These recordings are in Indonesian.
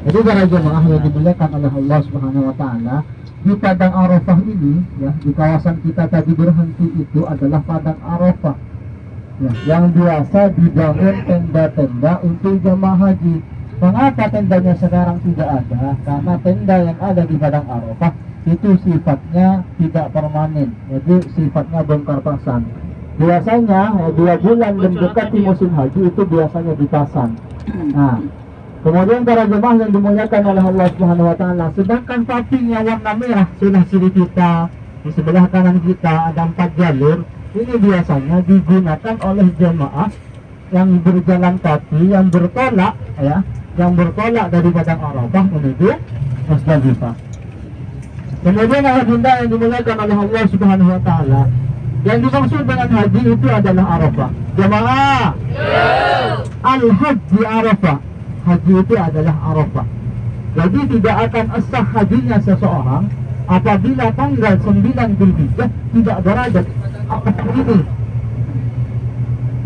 Jadi para jemaah yang dimuliakan oleh Allah Subhanahu wa taala, di padang Arafah ini ya, di kawasan kita tadi berhenti itu adalah padang Arafah. Ya, yang biasa dibangun tenda-tenda untuk jemaah haji. Mengapa tendanya sekarang tidak ada? Karena tenda yang ada di padang Arafah itu sifatnya tidak permanen, jadi sifatnya bongkar pasang. Biasanya 2 bulan mendekati musim haji itu biasanya dipasang. Nah, kemudian para jemaah yang dimuliakan oleh Allah Subhanahu wa taala, sedangkan papinya warna merah sudah kiri kita, di sebelah kanan kita ada 4 jalur. Ini biasanya digunakan oleh jemaah yang berjalan kaki, yang bertolak ya, yang bertolak dari padang Arafah menuju Musdalifah. Kemudian ayah bunda yang dimuliakan oleh Allah Subhanahu wa taala, yang dimaksud dengan haji itu adalah Arafah. Jemaah, al-haji Arafah. Haji itu adalah Arafah. Jadi tidak akan sah hajinya seseorang apabila tanggal 9 Dzulhijjah tidak berada ini.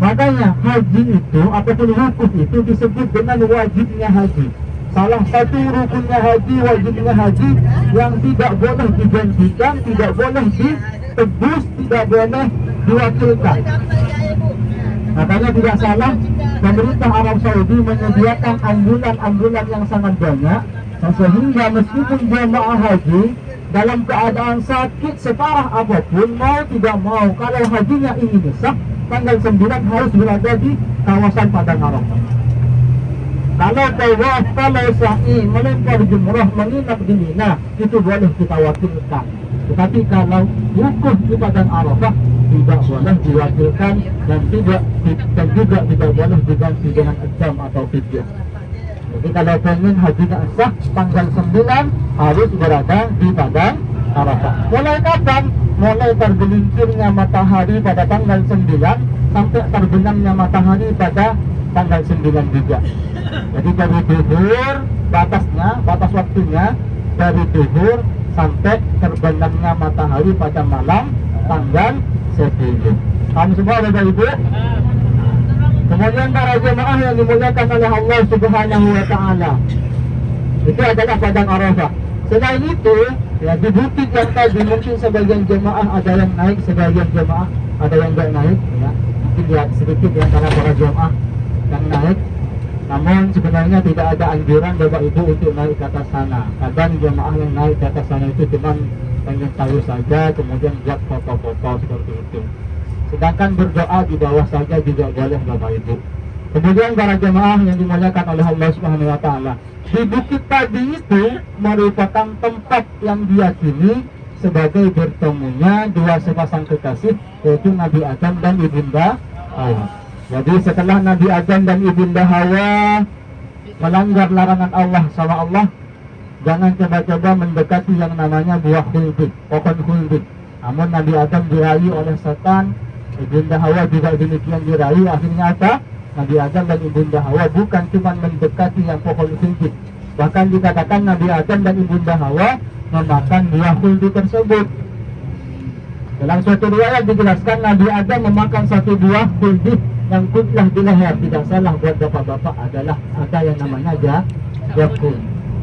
Makanya haji itu ataupun wukuf itu disebut dengan wajibnya haji. Salah satu rukunnya haji, wajibnya haji yang tidak boleh digantikan, tidak boleh ditebus, tidak boleh diwakilkan. Makanya tidak salah pemerintah Arab Saudi menyediakan ambulan-ambulan yang sangat banyak, sehingga meskipun jemaah haji dalam keadaan sakit separah apapun, mau tidak mau, kalau hajinya ingin sah, tanggal 9 harus berada di kawasan padang Arafah. Kalau tawaf, kalau sa'i, melempar jumrah, menginap di Mina, itu boleh kita wakilkan. Tetapi kalau wukuf di padang Arafah, tidak boleh diwakilkan dan juga tidak boleh diganti dengan ajam atau fidyah. Jadi kalau ingin hajinya sah, tanggal 9 harus berada di padang Arafah. Mulai kapan? Mulai tergelincirnya matahari pada tanggal 9 sampai terbenamnya matahari pada tanggal 9 juga. Jadi dari duhur, batas waktunya dari duhur sampai terbenamnya matahari pada malam tanggal 10. Kami semua Bapak Ibu. Kemudian para jemaah yang dimuliakan oleh Allah Subhanahu wa taala, itu adalah padang Arafah. Selain itu, ya di bukit yang tadi mungkin sebagian jemaah ada yang naik, sebagian jemaah ada yang tidak naik, ya. Mungkin lihat sedikit ya antara para jemaah yang naik. Namun sebenarnya tidak ada anjuran Bapak Ibu untuk naik ke atas sana. Kadang jemaah yang naik ke atas sana itu cuma pengen tahu saja, kemudian buat foto-foto seperti itu. Sedangkan berdoa di bawah saja juga boleh Bapak Ibu. Kemudian para jemaah yang dimuliakan oleh Allah Subhanahu wa taala, di bukit tadi itu merupakan tempat yang diyakini sebagai bertemunya 2 sepasang kekasih, yaitu Nabi Adam dan Ibunda Hawa. Jadi setelah Nabi Adam dan Ibunda Hawa melanggar larangan Allah sama Allah, jangan coba-coba mendekati yang namanya buah khuldi, pohon khuldi. Namun Nabi Adam dirayu oleh setan, Ibunda Hawa juga demikian dirayu. Akhirnya apa? Nabi Adam dan Ibunda Hawa bukan cuma mendekati yang pohon khuldi, bahkan dikatakan Nabi Adam dan Ibunda Hawa memakan buah khuldi tersebut. Dalam suatu riwayat dijelaskan Nabi Adam memakan 1 buah khuldi yang kutlah di leher. Tidak salah buat bapak-bapak, adalah ada yang namanya jakun.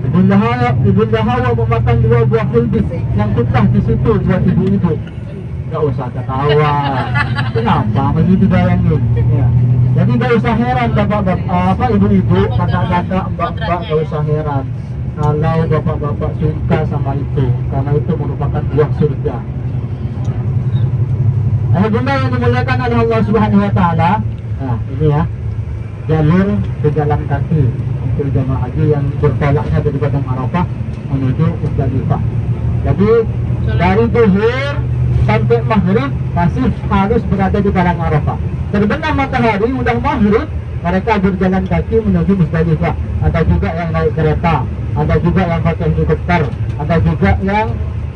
Ibunda Hawa memakan 2 buah khuldi yang kutlah di situ buat ibu-ibu. Gak usah ketawa. Kenapa? Masih dibayangin. Ya. Jadi gak usah heran bapak-bapak, ibu-ibu, kakak-kakak, mbak-mbak, gak usah heran kalau bapak-bapak suka sama itu, karena itu merupakan buah surga. Bunda yang dimuliakan oleh Allah Subhanahu wa taala. Nah, ini ya, jalur pejalan kaki untuk jemaah haji yang bertolaknya dari padang Arafah menuju Musdalifah. Jadi dari zuhur sampai maghrib masih harus berada di padang Arafah. Terbenam matahari udah maghrib, mereka berjalan kaki menuju Musdalifah. Ada juga yang naik kereta, ada juga yang pakai helikopter, ada juga yang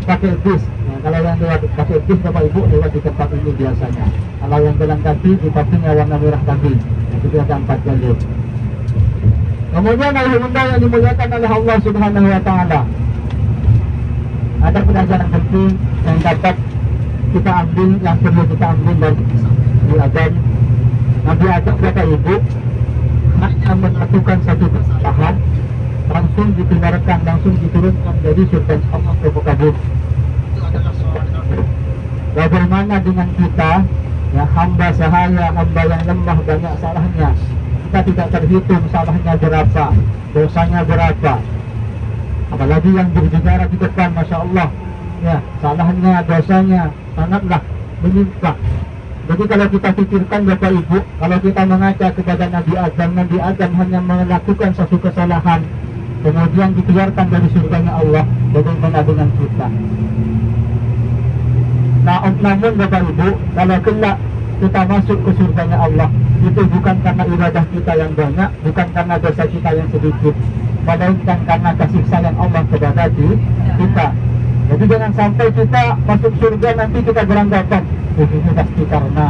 pakai bis. Nah, kalau yang lewat pakai bis Bapak Ibu lewat di tempat ini biasanya. Kalau yang jalan kaki di papinya warna merah tadi, itu ada 4 jalur. Kemudian ayah bunda yang dimuliakan oleh Allah Subhanahu wa taala, ada pelajaran penting yang dapat kita ambil, yang perlu kita ambil dari Nabi Adam. Nabi Adam Bapak Ibu akan melakukan satu kesalahan langsung dikeluarkan, langsung diturunkan dari surga Allah ke muka bumi. Bagaimana dengan kita, ya, hamba sahaya, hamba yang lemah, banyak salahnya, kita tidak terhitung salahnya berapa, dosanya berapa, apalagi yang berbicara di depan, masya Allah, ya, salahnya, dosanya sangatlah menyimpang. Jadi kalau kita pikirkan Bapak Ibu, kalau kita mengaca kepada Nabi Adam hanya melakukan satu kesalahan, kemudian dikeluarkan dari surganya Allah, bagaimana dengan kita? Nah, namun Bapak Ibu, kalau kelak kita masuk ke surganya Allah, itu bukan karena ibadah kita yang banyak, bukan karena dosa kita yang sedikit, melainkan karena kasih sayang Allah kepada kita. Jadi jangan sampai kita masuk surga nanti kita beranggapan, ini pasti karena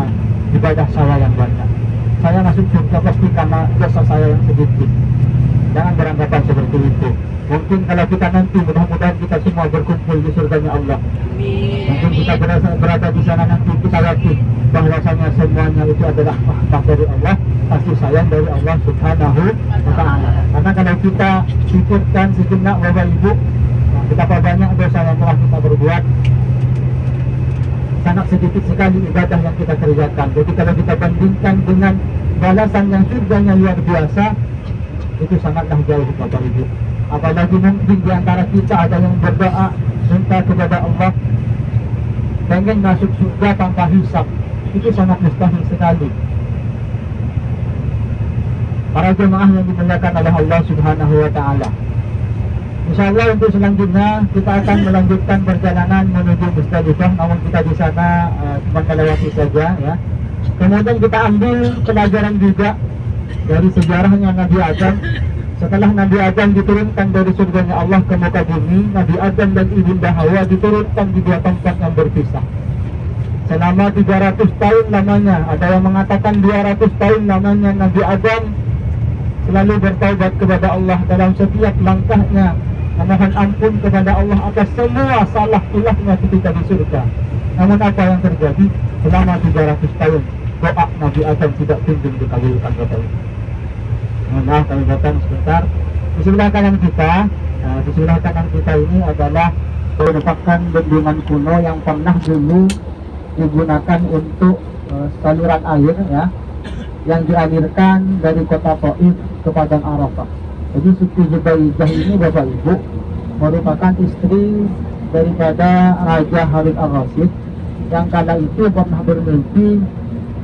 ibadah saya yang banyak, saya masuk surga pasti karena dosa saya yang sedikit. Jangan beranggapan seperti itu. Mungkin kalau kita nanti, mudah-mudahan kita semua berkumpul di surganya Allah, mungkin kita berada di sana nanti, kita yakin bahwasanya semuanya itu adalah rahmat dari Allah, kasih sayang dari Allah Subhanahu wa Ta'ala. Karena kalau kita pikirkan sejenak Bapak Ibu, betapa banyak dosa yang telah kita berbuat, sangat sedikit sekali ibadah yang kita kerjakan. Jadi kalau kita bandingkan dengan balasan yang surganya luar biasa, itu sangatlah jauh Bapak Ibu. Apalagi mungkin di antara kita ada yang berdoa minta kepada Allah pengen masuk surga tanpa hisab, itu sangat mustahil sekali. Para jemaah yang dimuliakan oleh Allah Subhanahu wa Ta'ala, insyaallah untuk selanjutnya kita akan melanjutkan perjalanan menuju Musdalifah, namun kita di sana cuma melewati saja, ya. Kemudian kita ambil pelajaran juga dari sejarahnya Nabi Adam. Setelah Nabi Adam diturunkan dari surganya Allah ke muka bumi, Nabi Adam dan Ibunda Hawa diturunkan di dua tempat yang berpisah. Selama 300 tahun lamanya, ada yang mengatakan 200 tahun lamanya, Nabi Adam selalu bertaubat kepada Allah dalam setiap langkahnya, memohon ampun kepada Allah atas semua salah ilahnya ketika di surga. Namun apa yang terjadi? Selama 300 tahun doa Nabi Adam tidak kunjung dikabulkan Bapak Ibu. Mohon maaf kami datang sebentar. Di sebelah kanan kita, di sebelah kanan kita ini adalah merupakan bendungan kuno yang pernah dulu digunakan untuk saluran air, ya, yang dialirkan dari kota Taif ke Padang Arafah. Jadi Siti Zubaidah ini Bapak Ibu merupakan istri daripada Raja Harun Ar-Rasyid yang kala itu pernah bermimpi,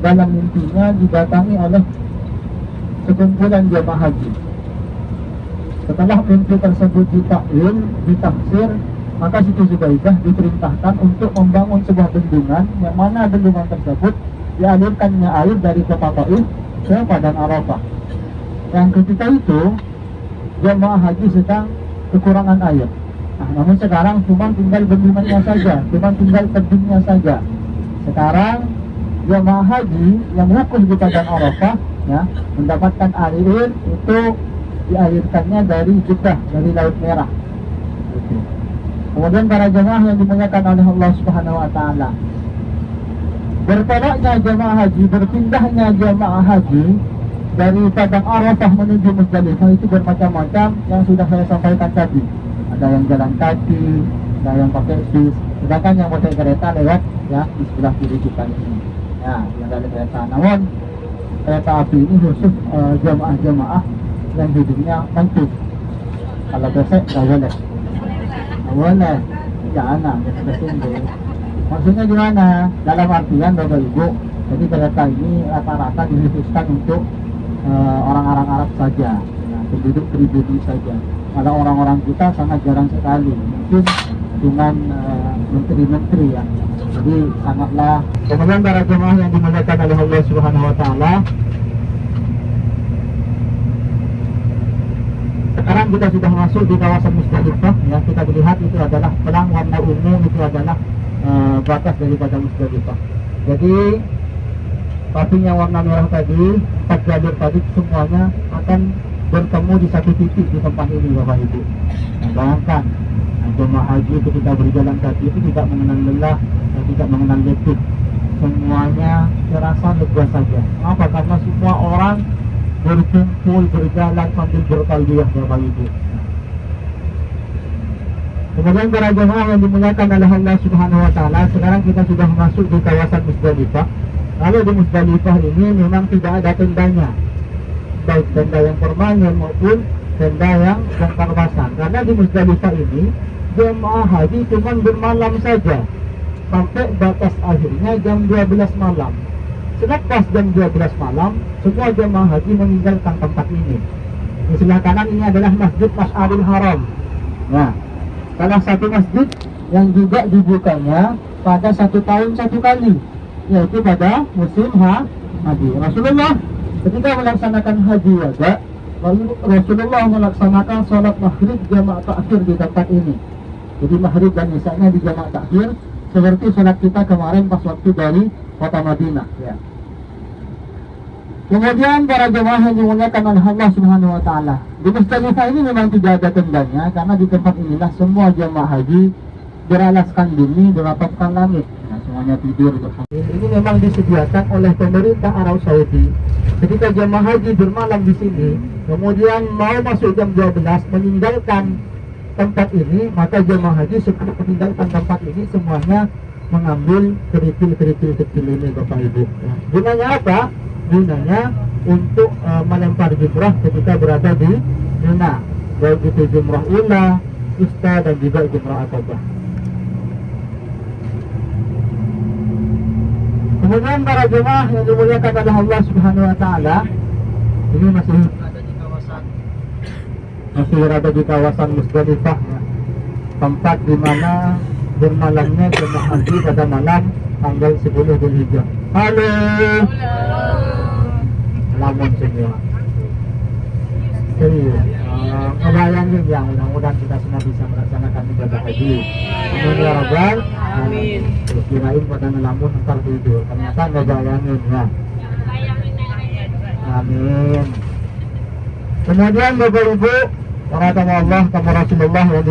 dalam mimpinya didatangi oleh sekumpulan jemaah haji. Setelah mimpi tersebut ditakwil, ditafsir, maka Siti Zubaidah diperintahkan untuk membangun sebuah bendungan, yang mana bendungan tersebut dialirkannya air dari kota Taif ke Padang Arafah. Yang ketika itu jemaah haji sedang kekurangan air. Nah, namun sekarang cuma tinggal bendungannya saja, cuma tinggal tebingnya saja. Sekarang jemaah haji yang wukuf di Padang Arafah, ya, mendapatkan air itu dialirkannya dari Jeddah, dari Laut Merah. Kemudian para jemaah yang dimuliakan oleh Allah Subhanahu wa Ta'ala, bertolaknya jemaah haji, berpindahnya jemaah haji dari Padang Arafah menuju Musdalifah itu bermacam-macam yang sudah saya sampaikan tadi. Ada yang jalan kaki, ada yang pakai bis, sedangkan yang pakai kereta lewat, ya, di sebelah kiri kita ini, ya, yang dari kereta. Namun kereta api ini khusus jemaah-jemaah yang hidupnya mantul. Kalau besek nggak boleh, boleh, jangan, tunggu. Maksudnya gimana? Dalam artian Bapak Ibu, jadi kereta ini rata-rata dikhususkan untuk orang-orang Arab saja, ya, penduduk pribadi saja. Kalau orang-orang kita sangat jarang sekali, mungkin dengan menteri-menteri, ya. Jadi sangatlah. Kemudian para jemaah yang dimuliakan oleh Allah Subhanahu wa Ta'ala, sekarang kita sudah masuk di kawasan Musdalifah, ya. Kita melihat itu adalah pelang warna ungu, itu adalah batas daripada Musdalifah. Jadi papinya warna merah tadi, 4 jalur tadi semuanya akan bertemu di satu titik di tempat ini Bapak Ibu. Nah, bayangkan jemaah haji ketika berjalan kaki itu tidak mengenal lelah dan tidak mengenal letih, semuanya terasa lega saja. Kenapa? Karena semua orang berkumpul berjalan sambil bertalbiyah Bapak Ibu. Kemudian para jemaah yang dimuliakan oleh Allah Subhanahu wa taala, sekarang kita sudah masuk di kawasan Musdalifah. Lalu di Musdalifah ini memang tidak ada tendanya, baik tenda yang permanen maupun tenda yang bongkar pasang. Karena di Musdalifah ini jemaah haji cuma bermalam saja sampai batas akhirnya jam 12 malam. Selepas jam 12 malam, semua jemaah haji meninggalkan tempat ini. Di sebelah kanan ini adalah Masjid Masy'aril Haram. Nah, salah satu masjid yang juga dibukanya pada 1 tahun 1 kali, yaitu pada musim haji. Rasulullah ketika melaksanakan haji wada, lalu Rasulullah melaksanakan sholat maghrib jamaah takhir di tempat ini. Jadi maghrib dan isya-nya di jamaah takhir, seperti sholat kita kemarin pas waktu dari kota Madinah. Ya. Kemudian para jemaah yang dimuliakan oleh Allah Subhanahu wa taala, di Musdalifah ini memang tidak ada tendanya karena di tempat inilah semua jemaah haji beralaskan bumi, beratapkan langit. Nah, semuanya tidur. Ini memang disediakan oleh pemerintah Arab Saudi. Ketika jemaah haji bermalam di sini, kemudian mau masuk jam 12 meninggalkan tempat ini, maka jemaah haji sebelum meninggalkan tempat ini semuanya mengambil kerikil-kerikil kecil ini, Bapak Ibu. Nah, gunanya apa? Gunanya untuk melempar jumrah ketika berada di Mina, baik itu jumrah ula, ista, dan juga jumrah akobah. Kemudian para jemaah yang dimuliakan oleh Allah Subhanahu wa taala, ini masih berada di kawasan Musdalifah, ya. Tempat di mana bermalamnya jemaah haji pada malam tanggal 10 Dzulhijjah. Halo. Lamun semua. Serius. Ngebayangin ya, mudah-mudahan kita semua bisa melaksanakan ibadah haji. Amin ya rabbal alamin. Terus kirain pada ngelamun ntar tidur, ternyata ngebayangin ya. Amin. Kemudian Bapak Ibu, para tamu Allah, tamu Rasulullah yang